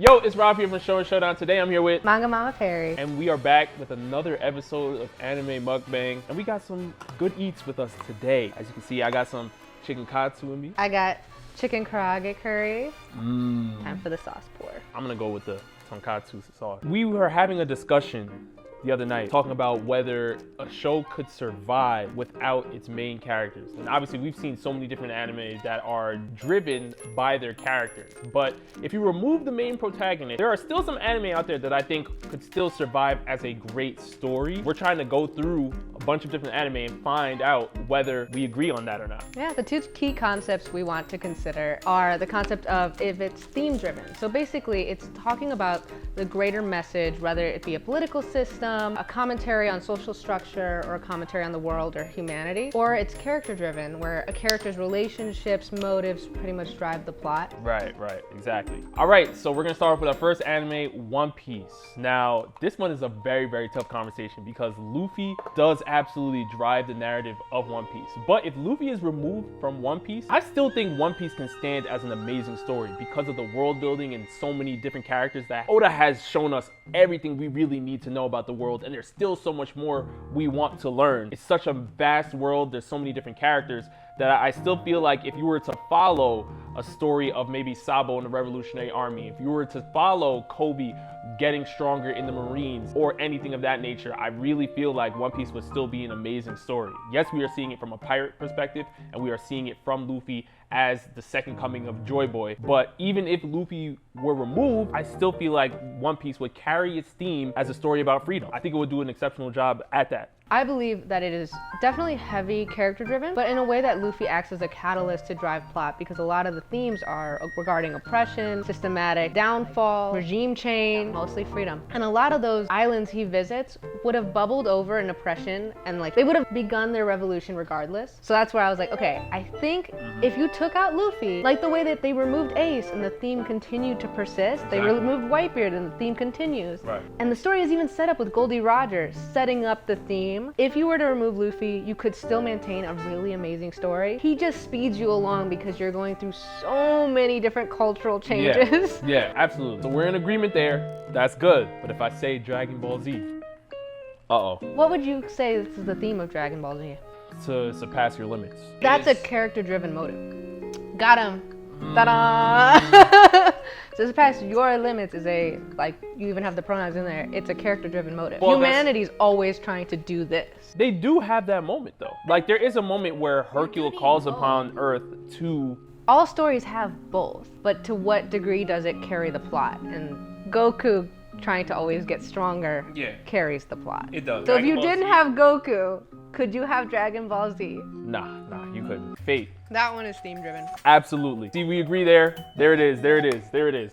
Yo, it's Rob here from Showdown. Today I'm here with Manga Mama Perry. And we are back with another episode of Anime Mukbang. And we got some good eats with us today. As you can see, I got some chicken katsu in me. I got chicken karage curry. Time for the sauce pour. I'm gonna go with the tonkatsu sauce. We were having a discussion the other night talking about whether a show could survive without its main characters. And obviously we've seen so many different animes that are driven by their characters. But if you remove the main protagonist, there are still some anime out there that I think could still survive as a great story. We're trying to go through a bunch of different anime and find out whether we agree on that or not. Yeah, the two key concepts we want to consider are the concept of if it's theme driven. So basically it's talking about the greater message, whether it be a political system, a commentary on social structure, or a commentary on the world or humanity, or it's character driven, where a character's relationships, motives pretty much drive the plot. Right, exactly. All right, so we're gonna start off with our first anime, One Piece. Now, this one is a very, very tough conversation because Luffy does absolutely drive the narrative of One Piece. But if Luffy is removed from One Piece, I still think One Piece can stand as an amazing story because of the world building and so many different characters that Oda has shown us everything we really need to know about the world, and there's still so much more we want to learn. It's such a vast world, there's so many different characters that I still feel like if you were to follow a story of maybe Sabo in the Revolutionary Army, if you were to follow Kobe getting stronger in the Marines or anything of that nature, I really feel like One Piece would still be an amazing story. Yes, we are seeing it from a pirate perspective, and we are seeing it from Luffy as the second coming of Joy Boy. But even if Luffy were removed, I still feel like One Piece would carry its theme as a story about freedom. I think it would do an exceptional job at that. I believe that it is definitely heavy character driven, but in a way that Luffy acts as a catalyst to drive plot, because a lot of the themes are regarding oppression, systematic downfall, regime change, mostly freedom. And a lot of those islands he visits would have bubbled over in oppression, and like they would have begun their revolution regardless. So that's where I was like, okay, I think if you took out Luffy, like the way that they removed Ace and the theme continued to persist, they removed Whitebeard and the theme continues. Right. And the story is even set up with Goldie Roger setting up the theme. If you were to remove Luffy, you could still maintain a really amazing story. He just speeds you along because you're going through so many different cultural changes. Yeah, absolutely. So we're in agreement there. That's good. But if I say Dragon Ball Z, What would you say is the theme of Dragon Ball Z? to surpass your limits. That's a character-driven motive. Got him. Ta-da! To surpass your limits is a, like, you even have the pronouns in there, it's a character-driven motive. Well, humanity's always trying to do this. They do have that moment though. Like there is a moment where Hercule calls upon Earth to... All stories have both, but to what degree does it carry the plot? And Goku trying to always get stronger carries the plot. It does. So if you didn't have Goku, could you have Dragon Ball Z? Nah, you couldn't. Fate. That one is theme driven. Absolutely. See, we agree there. There it is.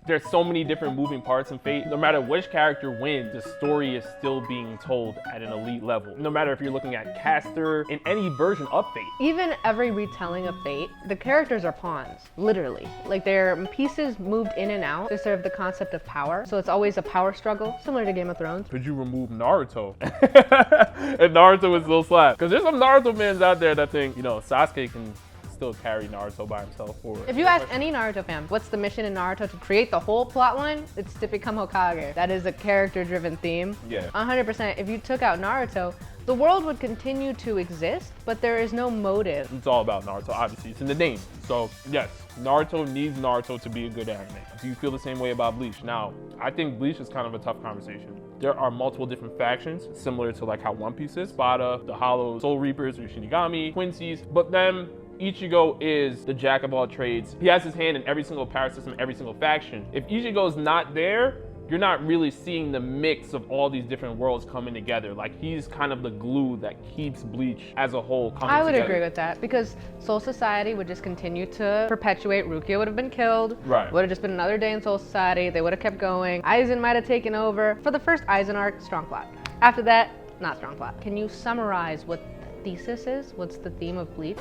There's so many different moving parts in Fate. No matter which character wins, the story is still being told at an elite level. No matter if you're looking at Caster in any version of Fate. Even every retelling of Fate, the characters are pawns, literally. Like they're pieces moved in and out to serve the concept of power. So it's always a power struggle, similar to Game of Thrones. Could you remove Naruto? And Naruto was still slap. Because there's some Naruto fans out there that think, Sasuke can still carry Naruto by himself forward. If you ask any Naruto fan, what's the mission in Naruto to create the whole plot line? It's to become Hokage. That is a character-driven theme. Yeah. 100%. If you took out Naruto, the world would continue to exist, but there is no motive. It's all about Naruto, obviously. It's in the name. So, yes, Naruto needs Naruto to be a good anime. Do you feel the same way about Bleach? Now, I think Bleach is kind of a tough conversation. There are multiple different factions, similar to like how One Piece is. Spada, the Hollow Soul Reapers, or Shinigami, Quincy's, but then Ichigo is the jack of all trades. He has his hand in every single power system, every single faction. If Ichigo's not there, you're not really seeing the mix of all these different worlds coming together. Like he's kind of the glue that keeps Bleach as a whole coming together. I would agree with that because Soul Society would just continue to perpetuate. Rukia would have been killed. Right. Would have just been another day in Soul Society. They would have kept going. Aizen might have taken over. For the first Aizen arc, strong plot. After that, not strong plot. Can you summarize what the thesis is? What's the theme of Bleach?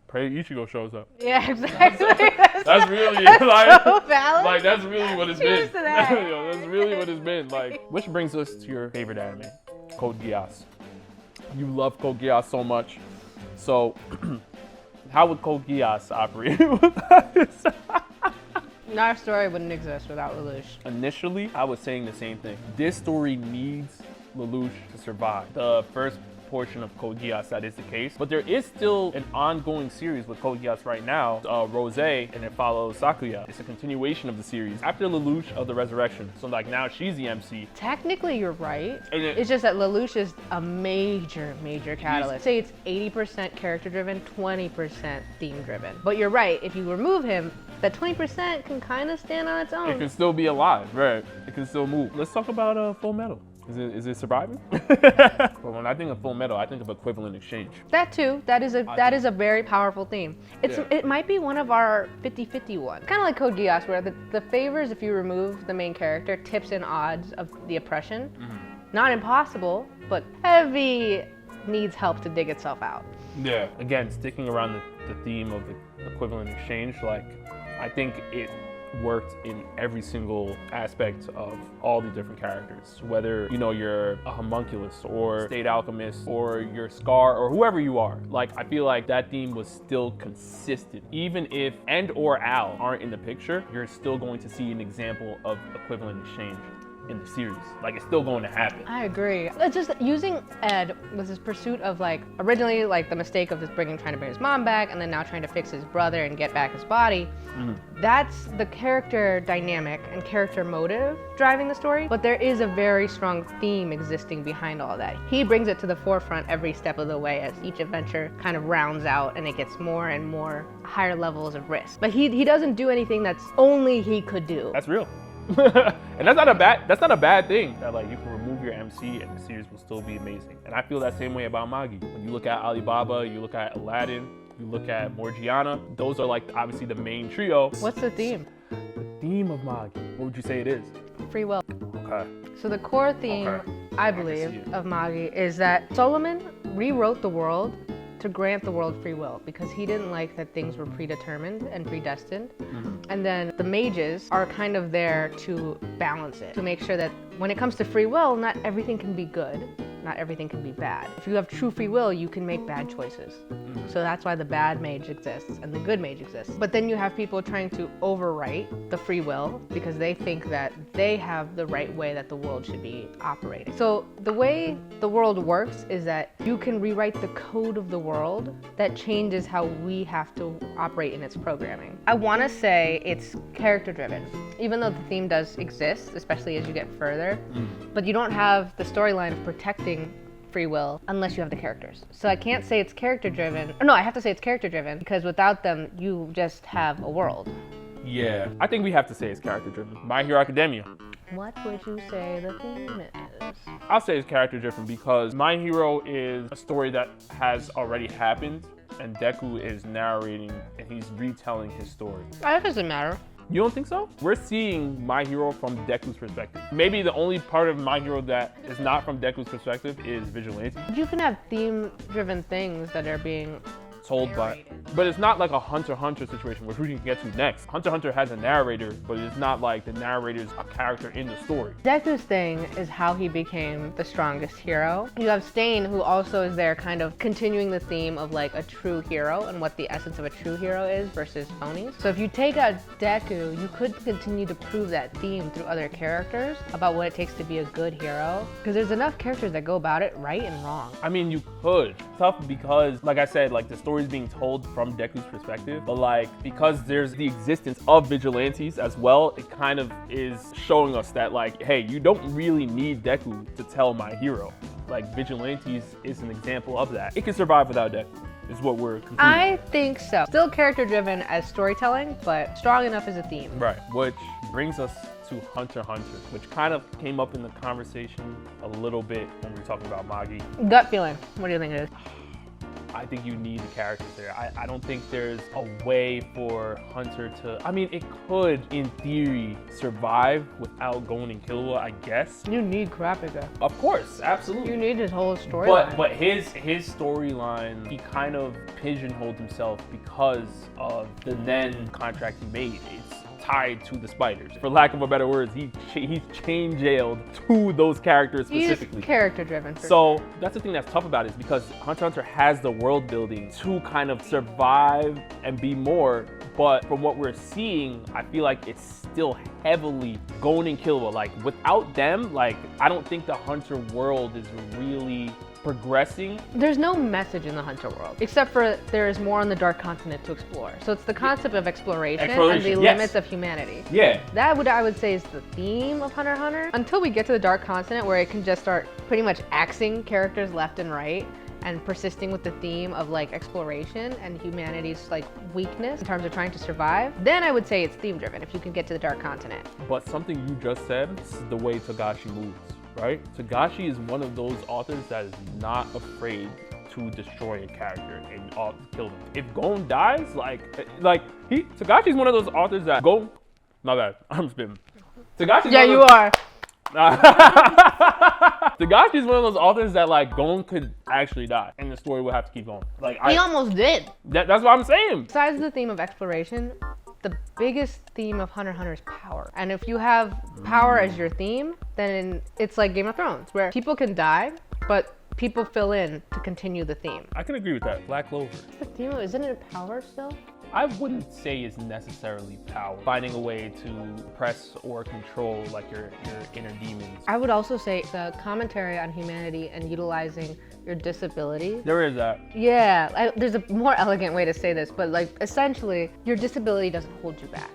Pray Ichigo shows up. Yeah, exactly. That's really like, so valid. Like that's really what it's Cheers been. to that. That's really what it's been. Like, which brings us to your favorite anime, Code Geass. You love Code Geass so much. So, how would Code Geass operate? Our story wouldn't exist without Lelouch. Initially, I was saying the same thing. This story needs Lelouch to survive. The first portion of Code Geass, that is the case. But there is still an ongoing series with Code Geass right now, Rose, and it follows Sakuya. It's a continuation of the series after Lelouch of the Resurrection. So like now she's the MC. Technically, you're right. And It's just that Lelouch is a major catalyst. Say it's 80% character driven, 20% theme driven. But you're right, if you remove him, that 20% can kind of stand on its own. It can still be alive, right? It can still move. Let's talk about Full Metal. Is it surviving? But when I think of Full Metal, I think of equivalent exchange. That too. That is a very powerful theme. It might be one of our 50-50 ones. Kind of like Code Geass, where the favors, if you remove the main character, tips and odds of the oppression. Not impossible, but heavy needs help to dig itself out. Yeah. Again, sticking around the theme of the equivalent exchange, like I think it worked in every single aspect of all the different characters, whether you're a homunculus or state alchemist or you're Scar or whoever you are. Like I feel like that theme was still consistent. Even if and or Al aren't in the picture, you're still going to see an example of equivalent exchange in the series. Like it's still going to happen. I agree. It's just using Ed with his pursuit of originally the mistake of just trying to bring his mom back, and then now trying to fix his brother and get back his body. That's the character dynamic and character motive driving the story, but there is a very strong theme existing behind all that. He brings it to the forefront every step of the way as each adventure kind of rounds out and it gets more and more higher levels of risk. But he doesn't do anything that's only he could do. That's real. And that's not a bad thing. That you can remove your MC and the series will still be amazing. And I feel that same way about Magi. When you look at Alibaba, you look at Aladdin, you look at Morgiana, those are obviously the main trio. What's the theme? The theme of Magi, what would you say it is? Free will. Okay. So the core theme, I believe, of Magi is that Solomon rewrote the world to grant the world free will because he didn't like that things were predetermined and predestined. And then the mages are kind of there to balance it, to make sure that when it comes to free will, not everything can be good, not everything can be bad. If you have true free will, you can make bad choices. So that's why the bad mage exists and the good mage exists. But then you have people trying to overwrite the free will because they think that they have the right way that the world should be operating. So the way the world works is that you can rewrite the code of the world that changes how we have to operate in its programming. I want to say it's character driven, even though the theme does exist, especially as you get further, but you don't have the storyline of protecting free will unless you have the characters. So I can't say it's character driven. No, I have to say it's character driven because without them, you just have a world. Yeah, I think we have to say it's character driven. My Hero Academia. What would you say the theme is? I'll say it's character driven because My Hero is a story that has already happened and Deku is narrating and he's retelling his story. That doesn't matter. You don't think so? We're seeing My Hero from Deku's perspective. Maybe the only part of My Hero that is not from Deku's perspective is Vigilante. You can have theme-driven things that are being told by, but it's not like a Hunter x Hunter situation where who you can get to next. Hunter x Hunter has a narrator, but it's not like the narrator's a character in the story. Deku's thing is how he became the strongest hero. You have Stain, who also is there kind of continuing the theme of a true hero and what the essence of a true hero is versus phonies. So if you take out Deku, you could continue to prove that theme through other characters about what it takes to be a good hero. Because there's enough characters that go about it right and wrong. I mean, you could. It's tough because, like I said, the story is being told from Deku's perspective, but because there's the existence of vigilantes as well, it kind of is showing us that hey, you don't really need Deku to tell My Hero. Vigilantes is an example of that. It can survive without Deku, is what we're concluding. I think so. Still character driven as storytelling, but strong enough as a theme. Right, which brings us to Hunter x Hunter, which kind of came up in the conversation a little bit when we were talking about Magi. Gut feeling, what do you think it is? I think you need the characters there. I don't think there's a way for Hunter to... I mean, it could, in theory, survive without going and Killua, I guess. You need Kurapika. Of course, absolutely. You need his whole storyline. But his storyline, he kind of pigeonholed himself because of the Nen contract he made. It's tied to the spiders. For lack of a better words, he's chain jailed to those characters specifically. He's character driven. So that's the thing that's tough about it, is because Hunter x Hunter has the world building to kind of survive and be more, But from what we're seeing, I feel like it's still heavily Gon and Killua. Like without them, like I don't think the Hunter world is really progressing. There's no message in the Hunter world, except for there is more on the Dark Continent to explore. So it's the concept of exploration and the limits of humanity. Yeah. That I would say is the theme of Hunter x Hunter. Until we get to the Dark Continent where it can just start pretty much axing characters left and right and persisting with the theme of like exploration and humanity's like weakness in terms of trying to survive, then I would say it's theme driven if you can get to the Dark Continent. But something you just said is the way Togashi moves. Right? Togashi is one of those authors that is not afraid to destroy a character and kill them. If Gon dies, Togashi's one of those authors that my bad, I'm spitting. Togashi's you are. Togashi's one of those authors that like Gon could actually die and the story would have to keep going. Like He almost did. That's what I'm saying. Besides the theme of exploration, the biggest theme of Hunter x Hunter is power. And if you have power as your theme, then it's like Game of Thrones, where people can die, but people fill in to continue the theme. I can agree with that. Black Clover. The theme, isn't it power still? I wouldn't say it's necessarily power. Finding a way to oppress or control like your inner demons. I would also say the commentary on humanity and utilizing your disability. There is that. Yeah, there's a more elegant way to say this, but like essentially, your disability doesn't hold you back.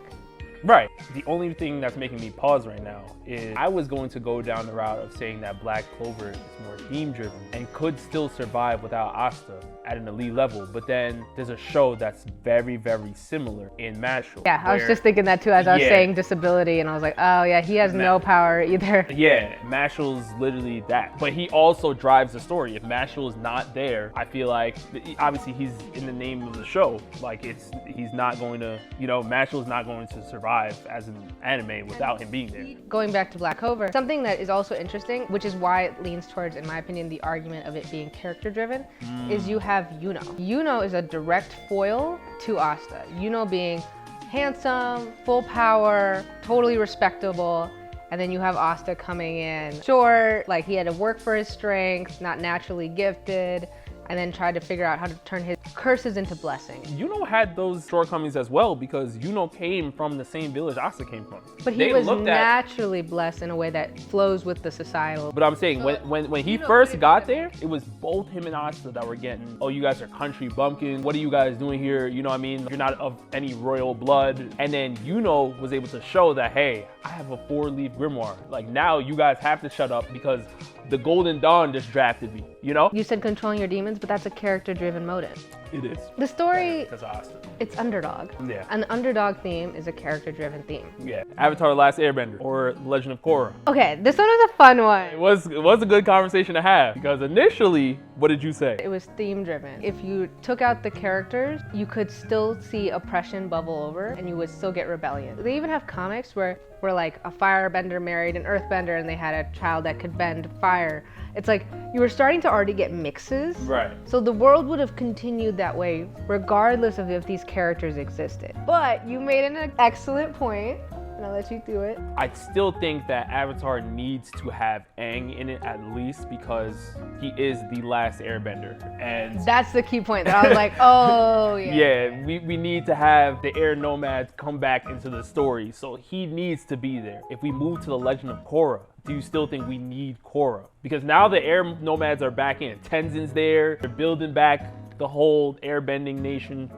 Right. The only thing that's making me pause right now is I was going to go down the route of saying that Black Clover is more theme driven and could still survive without Asta at an elite level. But then there's a show that's very, very similar in Mashle. Yeah, I was just thinking that too as I was saying disability, and I was like, oh yeah, he has no power either. Yeah, Mashle's literally that. But he also drives the story. If Mashle is not there, I feel like, obviously he's in the name of the show. Like he's not going to, Mashle's not going to survive as an anime without him being there. Going back to Black Clover, something that is also interesting, which is why it leans towards, in my opinion, the argument of it being character driven, is you have Yuno. Yuno is a direct foil to Asta. Yuno being handsome, full power, totally respectable, and then you have Asta coming in short, like he had to work for his strength, not naturally gifted, and then tried to figure out how to turn his curses into blessings. Yuno had those shortcomings as well because Yuno came from the same village Asta came from. But he was naturally blessed in a way that flows with the societal. But I'm saying when he first got there, it was both him and Asta that were getting, oh, you guys are country bumpkins. What are you guys doing here? You know what I mean? You're not of any royal blood. And then Yuno was able to show that, hey, I have a 4-leaf grimoire. Like now you guys have to shut up because the Golden Dawn just drafted me, You said controlling your demons, but that's a character-driven motive. It is. The story, Because Asta. It's underdog. Yeah. And the underdog theme is a character-driven theme. Yeah. Avatar: The Last Airbender or Legend of Korra. Okay, this one was a fun one. It was a good conversation to have because initially, what did you say? It was theme-driven. If you took out the characters, you could still see oppression bubble over and you would still get rebellion. They even have comics where like a firebender married an earthbender and they had a child that could bend fire. It's like you were starting to already get mixes. Right. So the world would have continued that way regardless of if these characters existed. But you made an excellent point, and I'll let you do it. I still think that Avatar needs to have Aang in it at least because he is the last airbender. And that's the key point that I was like, oh yeah. Yeah, we need to have the air nomads come back into the story. So he needs to be there. If we move to the Legend of Korra, do you still think we need Korra? Because now the air nomads are back in. Tenzin's there, they're building back the whole airbending nation,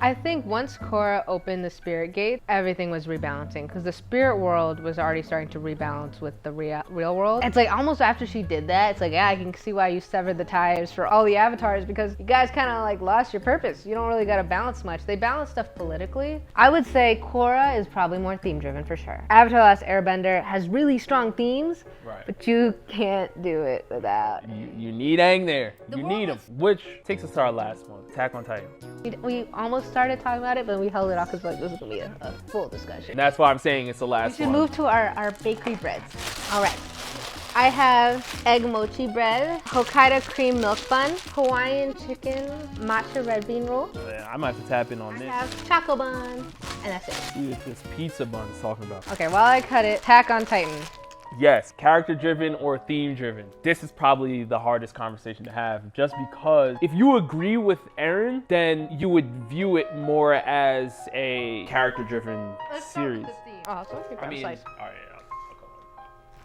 I think once Korra opened the spirit gate, everything was rebalancing because the spirit world was already starting to rebalance with the real world. It's like almost after she did that, it's like, yeah, I can see why you severed the ties for all the avatars because you guys kind of like lost your purpose. You don't really got to balance much. They balance stuff politically. I would say Korra is probably more theme driven for sure. Avatar: The Last Airbender has really strong themes, right, but you can't do it without. You need Aang there. You need him. Which takes us to our last one, Attack on Titan. We almost started talking about it, but we held it off because like this is gonna be a full discussion. And that's why I'm saying it's the last one. We should move to our bakery breads. All right. I have egg mochi bread, Hokkaido cream milk bun, Hawaiian chicken, matcha red bean roll. Yeah, I might have to tap in on this. I have choco bun, and that's it. See what this pizza bun is talking about. Okay, while I cut it, Attack on Titan. Yes, character driven or theme driven. This is probably the hardest conversation to have, just because if you agree with Eren, then you would view it more as a character driven series. Oh, so I mean, all right,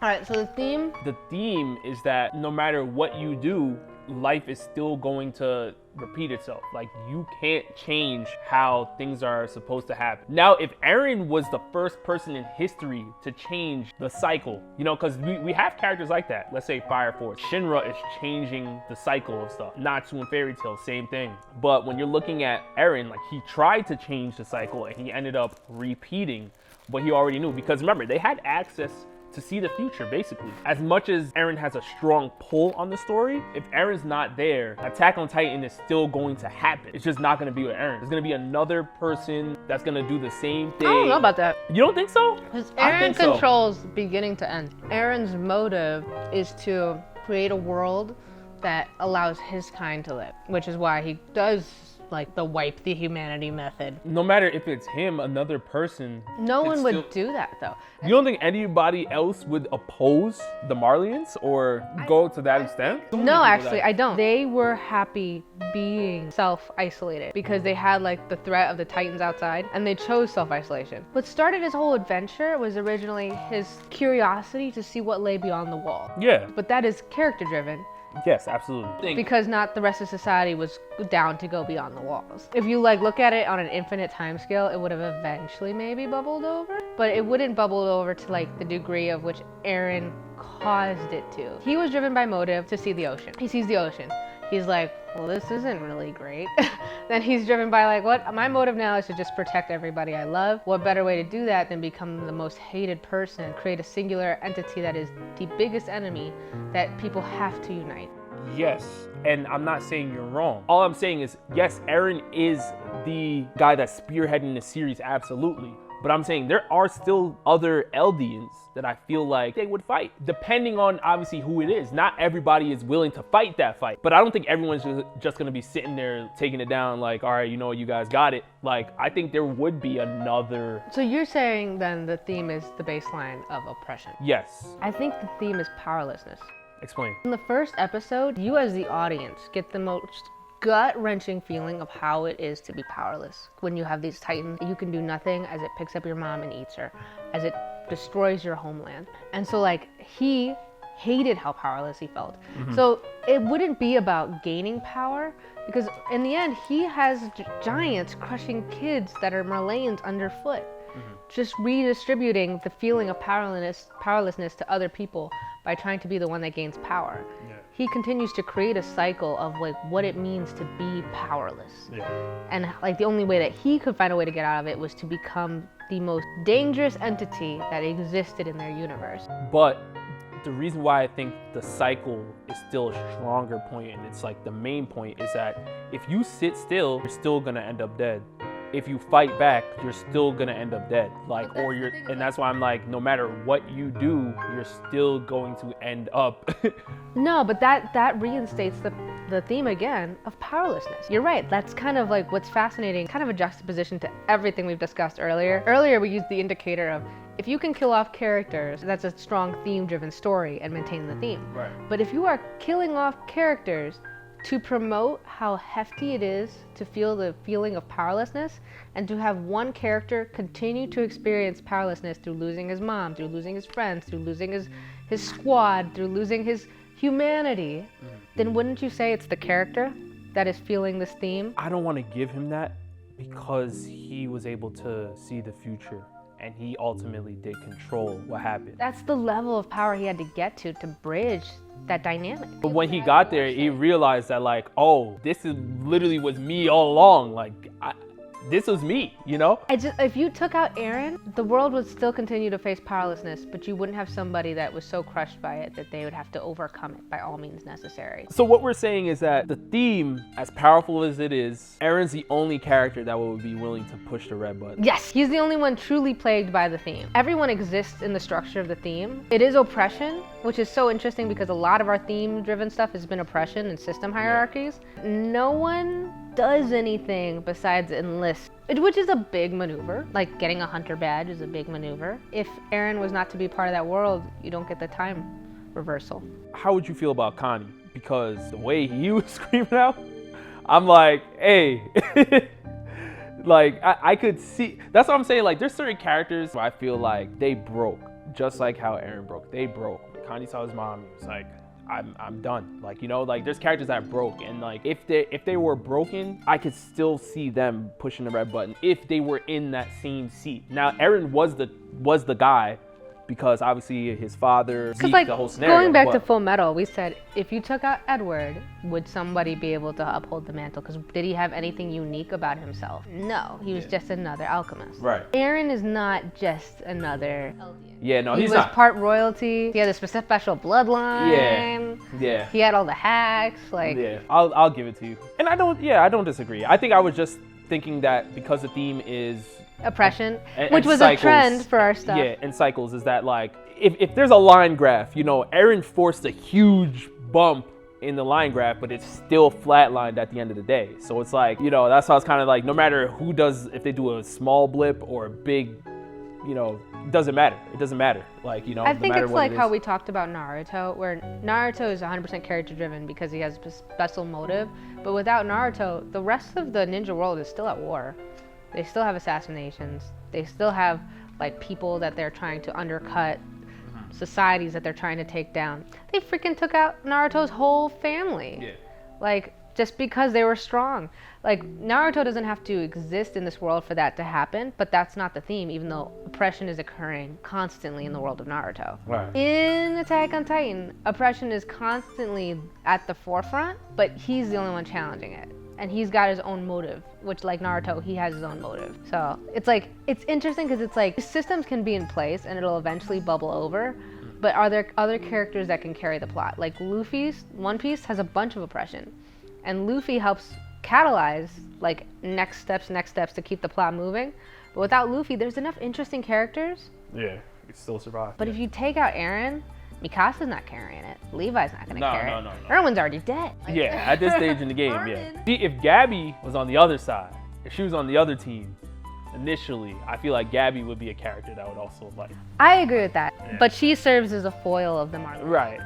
All right, so the theme. the theme is that no matter what you do, life is still going to repeat itself. Like, you can't change how things are supposed to happen. Now, if Eren was the first person in history to change the cycle, you know, because we have characters like that. Let's say Fire Force. Shinra is changing the cycle of stuff. Natsu and Fairy Tail, same thing. But when you're looking at Eren, like, he tried to change the cycle and he ended up repeating what he already knew. Because remember, they had access to see the future, basically. As much as Eren has a strong pull on the story, if Eren's not there, Attack on Titan is still going to happen. It's just not gonna be with Eren. There's gonna be another person that's gonna do the same thing. I don't know about that. You don't think so? Because I Eren think so. controls beginning to end. Eren's motive is to create a world that allows his kind to live, which is why he does like the wipe the humanity method. No matter if it's him, another person. No it's one would still- do that though. You don't think anybody else would oppose the Marlians or go to that extent? So many No, people actually, that- I don't. They were happy being self-isolated because they had like the threat of the Titans outside and they chose self-isolation. What started his whole adventure was originally his curiosity to see what lay beyond the wall. Yeah. But that is character driven Yes, absolutely. because not the rest of society was down to go beyond the walls. If you like look at it on an infinite time scale, it would have eventually maybe bubbled over, but it wouldn't bubble over to like the degree of which Eren caused it to. He was driven by motive to see the ocean. He sees the ocean. He's like, well, this isn't really great. Then he's driven by like, what? My motive now is to just protect everybody I love. What better way to do that than become the most hated person, create a singular entity that is the biggest enemy that people have to unite. Yes, and I'm not saying you're wrong. All I'm saying is, yes, Eren is the guy that's spearheading the series, absolutely. But I'm saying there are still other Eldians that I feel like they would fight, depending on obviously who it is. Not everybody is willing to fight that fight, but I don't think everyone's just gonna be sitting there taking it down like, all right, you know, you guys got it. Like, I think there would be another. So you're saying then the theme is the baseline of oppression. Yes, I think the theme is powerlessness. explain. In the first episode, you as the audience get the most gut-wrenching feeling of how it is to be powerless. When you have these titans, you can do nothing as it picks up your mom and eats her, as it destroys your homeland. And so like, he hated how powerless he felt. So it wouldn't be about gaining power, because in the end, he has giants crushing kids that are Marleyans underfoot. Just redistributing the feeling of powerlessness to other people by trying to be the one that gains power. Yeah. He continues to create a cycle of like what it means to be powerless. Yeah. And like the only way that he could find a way to get out of it was to become the most dangerous entity that existed in their universe. But the reason why I think the cycle is still a stronger point, and it's like the main point, is that if you sit still, you're still gonna end up dead. If you fight back, you're still gonna end up dead. Like, or you're, and that's why I'm like, no matter what you do, you're still going to end up. No, but that reinstates the theme again of powerlessness. You're right. That's kind of like what's fascinating, kind of a juxtaposition to everything we've discussed earlier. Earlier, we used the indicator of if you can kill off characters, that's a strong theme-driven story and maintain the theme. Right. But if you are killing off characters to promote how hefty it is to feel the feeling of powerlessness, and to have one character continue to experience powerlessness through losing his mom, through losing his friends, through losing his squad, through losing his humanity, then wouldn't you say it's the character that is feeling this theme? I don't want to give him that because he was able to see the future and he ultimately did control what happened. That's the level of power he had to get to bridge that dynamic. But when he got there, he realized that like, oh, this is literally was me all along. Like, this was me, you know? If you took out Eren, the world would still continue to face powerlessness, but you wouldn't have somebody that was so crushed by it that they would have to overcome it by all means necessary. So what we're saying is that the theme, as powerful as it is, Eren's the only character that would be willing to push the red button. Yes, he's the only one truly plagued by the theme. Everyone exists in the structure of the theme. It is oppression, which is so interesting because a lot of our theme-driven stuff has been oppression and system hierarchies. No one does anything besides enlist, which is a big maneuver. Like getting a hunter badge is a big maneuver. If Eren was not to be part of that world, you don't get the time reversal. How would you feel about Connie? Because the way he was screaming out, I'm like, hey. Like, I could see, that's what I'm saying. Like, there's certain characters where I feel like they broke, just like how Eren broke. They broke. When Connie saw his mom, he was like, I'm done. Like, you know, like there's characters that broke, and like if they were broken, I could still see them pushing the red button if they were in that same seat. Now, Eren was the guy, because obviously his father, Zeke, like, the whole scenario. Going back to Full Metal, we said if you took out Edward, would somebody be able to uphold the mantle? Because did he have anything unique about himself? No, he was just another alchemist. Right. Eren is not just another Eldian. Yeah, no, he he's was not. part royalty. He had a special bloodline. Yeah. He had all the hacks. Like. Yeah, I'll give it to you. And I don't disagree. I think I was just thinking that because the theme is Oppression, and which was cycles, a trend for our stuff. Yeah, and cycles is that like if there's a line graph, you know, Eren forced a huge bump in the line graph, but it's still flatlined at the end of the day. So it's like, you know, that's how it's kind of like, no matter who does, if they do a small blip or a big, you know, it doesn't matter. It doesn't matter. Like, you know, I no think matter it's what like it how is. we talked about Naruto, where Naruto is 100% character driven because he has a special motive. But without Naruto, the rest of the ninja world is still at war. They still have assassinations. They still have like people that they're trying to undercut, societies that they're trying to take down. They freaking took out Naruto's whole family. Yeah. Like, just because they were strong. Like, Naruto doesn't have to exist in this world for that to happen, but that's not the theme, even though oppression is occurring constantly in the world of Naruto. Right. In Attack on Titan, oppression is constantly at the forefront, but he's the only one challenging it. And he's got his own motive, which like Naruto, he has his own motive. So it's like, it's interesting because it's like systems can be in place and it'll eventually bubble over, but are there other characters that can carry the plot? Like Luffy's One Piece has a bunch of oppression, and Luffy helps catalyze like next steps to keep the plot moving. But without Luffy, there's enough interesting characters. Yeah, it still survive. But if you take out Eren, Mikasa's not carrying it. Levi's not gonna carry it. No. Erwin's already dead. Yeah, at this stage in the game, yeah. See, if Gabby was on the other side, if she was on the other team, initially, I feel like Gabby would be a character that would also like. I agree with that, Yeah. but she serves as a foil of the Marvel. Right.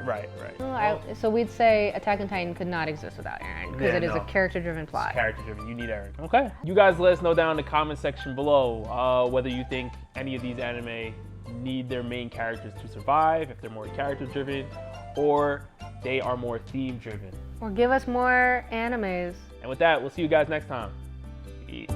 So we'd say Attack on Titan could not exist without Eren because Yeah, it is a no. character-driven plot. Character driven. You need Eren. Okay. You guys let us know down in the comment section below whether you think any of these anime need their main characters to survive, if they're more character driven, or they are more theme driven. Or give us more animes. And with that, we'll see you guys next time. Peace.